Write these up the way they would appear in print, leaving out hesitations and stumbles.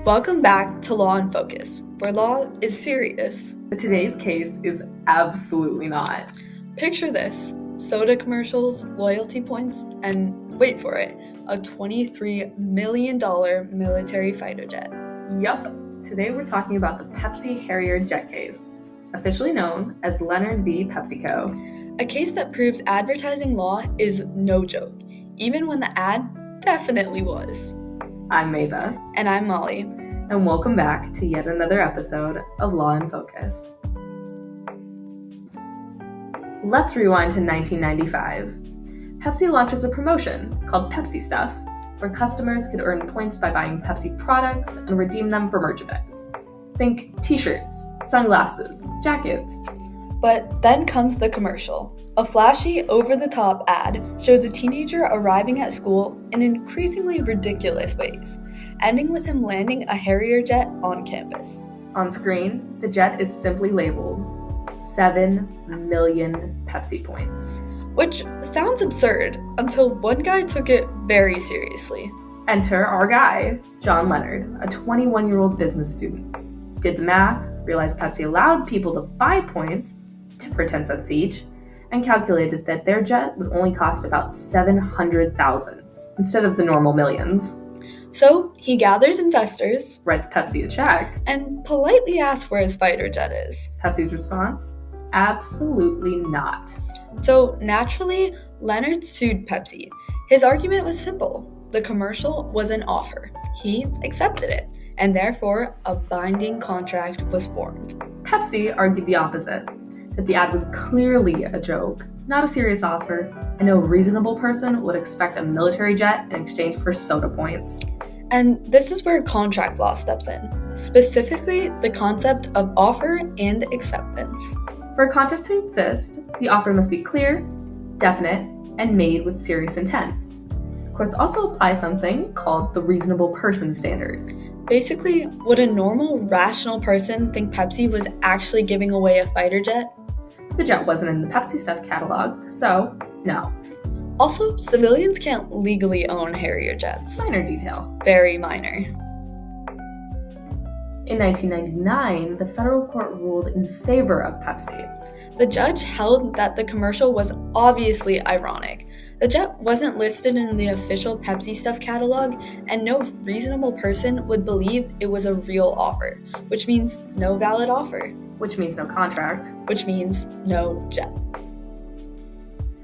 Welcome back to Law in Focus, where law is serious. Today's case is absolutely not. Picture this: soda commercials, loyalty points, and wait for it, a $23 million military fighter jet. Yup. Today we're talking about the Pepsi Harriet Jet Case, officially known as Leonard v. PepsiCo. A case that proves advertising law is no joke, even when the ad definitely was. I'm Maeva. And I'm Molly. And welcome back to yet another episode of Law in Focus. Let's rewind to 1995. Pepsi launches a promotion called Pepsi Stuff, where customers could earn points by buying Pepsi products and redeem them for merchandise. Think t-shirts, sunglasses, jackets. But then comes the commercial. A flashy, over-the-top ad shows a teenager arriving at school in increasingly ridiculous ways, ending with him landing a Harrier jet on campus. On screen, the jet is simply labeled 7 million Pepsi points. Which sounds absurd until one guy took it very seriously. Enter our guy, John Leonard, a 21-year-old business student. Did the math, realized Pepsi allowed people to buy points for 10 cents each, and calculated that their jet would only cost about $700,000 instead of the normal millions. So he gathers investors, Writes Pepsi a check, and politely asks where his fighter jet is. Pepsi's response? Absolutely not. So naturally, Leonard sued Pepsi. His argument was simple. The commercial was an offer. He accepted it, and therefore a binding contract was formed. Pepsi argued the opposite, that the ad was clearly a joke, not a serious offer, and no reasonable person would expect a military jet in exchange for soda points. And this is where contract law steps in, specifically the concept of offer and acceptance. For a contract to exist, the offer must be clear, definite, and made with serious intent. Courts also apply something called the reasonable person standard. Basically, would a normal, rational person think Pepsi was actually giving away a fighter jet? The jet wasn't in the Pepsi Stuff catalog, so no. Also, civilians can't legally own Harrier jets. Minor detail. Very minor. In 1999, the federal court ruled in favor of Pepsi. The judge held that the commercial was obviously ironic. The jet wasn't listed in the official Pepsi Stuff catalog, and no reasonable person would believe it was a real offer, which means no valid offer. Which means no contract. Which means no jet.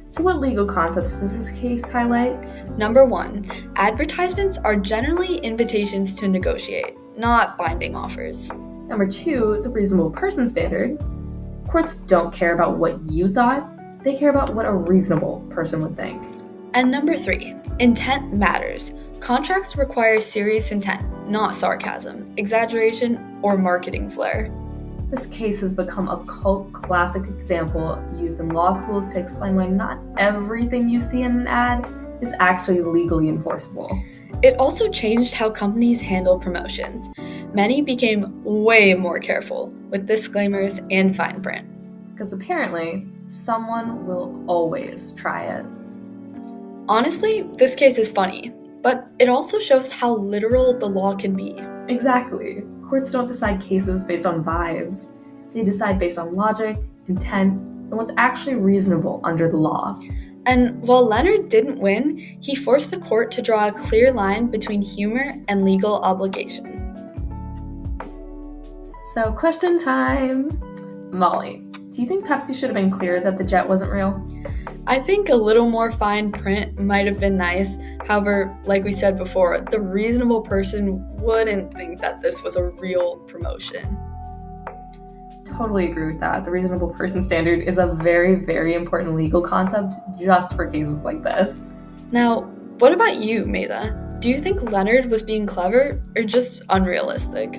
So what legal concepts does this case highlight? Number 1, advertisements are generally invitations to negotiate, not binding offers. Number 2, the reasonable person standard. Courts don't care about what you thought, they care about what a reasonable person would think. And number 3, intent matters. Contracts require serious intent, not sarcasm, exaggeration, or marketing flair. This case has become a cult classic example used in law schools to explain why not everything you see in an ad is actually legally enforceable. It also changed how companies handle promotions. Many became way more careful with disclaimers and fine print. Because apparently, someone will always try it. Honestly, this case is funny, but it also shows how literal the law can be. Exactly. Courts don't decide cases based on vibes. They decide based on logic, intent, and what's actually reasonable under the law. And while Leonard didn't win, he forced the court to draw a clear line between humor and legal obligation. So, question time. Molly, do you think Pepsi should have been clear that the jet wasn't real? I think a little more fine print might have been nice. However, like we said before, the reasonable person wouldn't think that this was a real promotion. Totally agree with that. The reasonable person standard is a very, very important legal concept just for cases like this. Now, what about you, Maeva? Do you think Leonard was being clever or just unrealistic?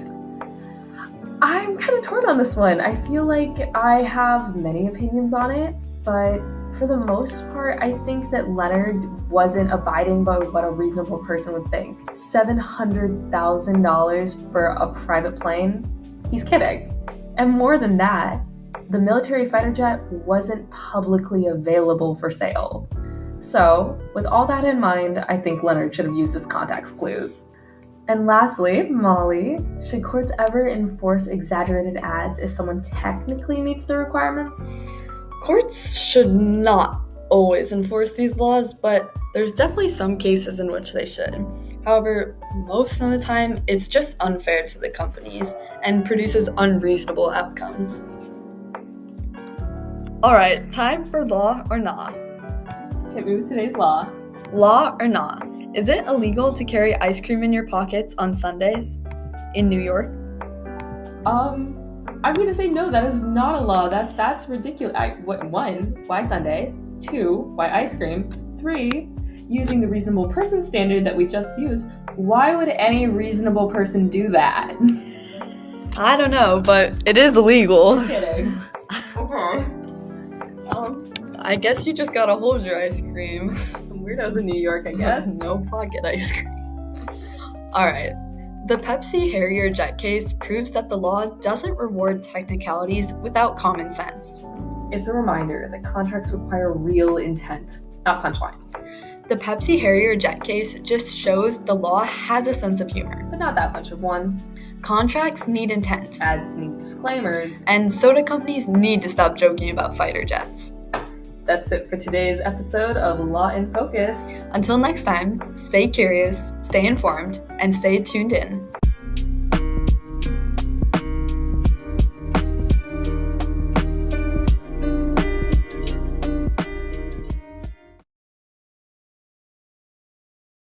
I'm kind of torn on this one. I feel like I have many opinions on it, but for the most part, I think that Leonard wasn't abiding by what a reasonable person would think. $700,000 for a private plane? He's kidding. And more than that, the military fighter jet wasn't publicly available for sale. So, with all that in mind, I think Leonard should have used his context clues. And lastly, Molly, should courts ever enforce exaggerated ads if someone technically meets the requirements? Courts should not always enforce these laws, but there's definitely some cases in which they should. However, most of the time, it's just unfair to the companies and produces unreasonable outcomes. Alright, time for law or nah. Hit me with today's law. Law or nah? Is it illegal to carry ice cream in your pockets on Sundays in New York? I'm gonna say no, that is not a law. That's ridiculous. One, why Sunday? 2, why ice cream? 3, using the reasonable person standard that we just used, why would any reasonable person do that? I don't know, but it is illegal. I'm kidding. Okay. I guess you just gotta hold your ice cream. Some weirdos in New York, I guess. No pocket ice cream. Alright. The Pepsi Harriet Jet Case proves that the law doesn't reward technicalities without common sense. It's a reminder that contracts require real intent, not punchlines. The Pepsi Harriet Jet Case just shows the law has a sense of humor. But not that much of one. Contracts need intent. Ads need disclaimers. And soda companies need to stop joking about fighter jets. That's it for today's episode of Law in Focus. Until next time, stay curious, stay informed, and stay tuned in.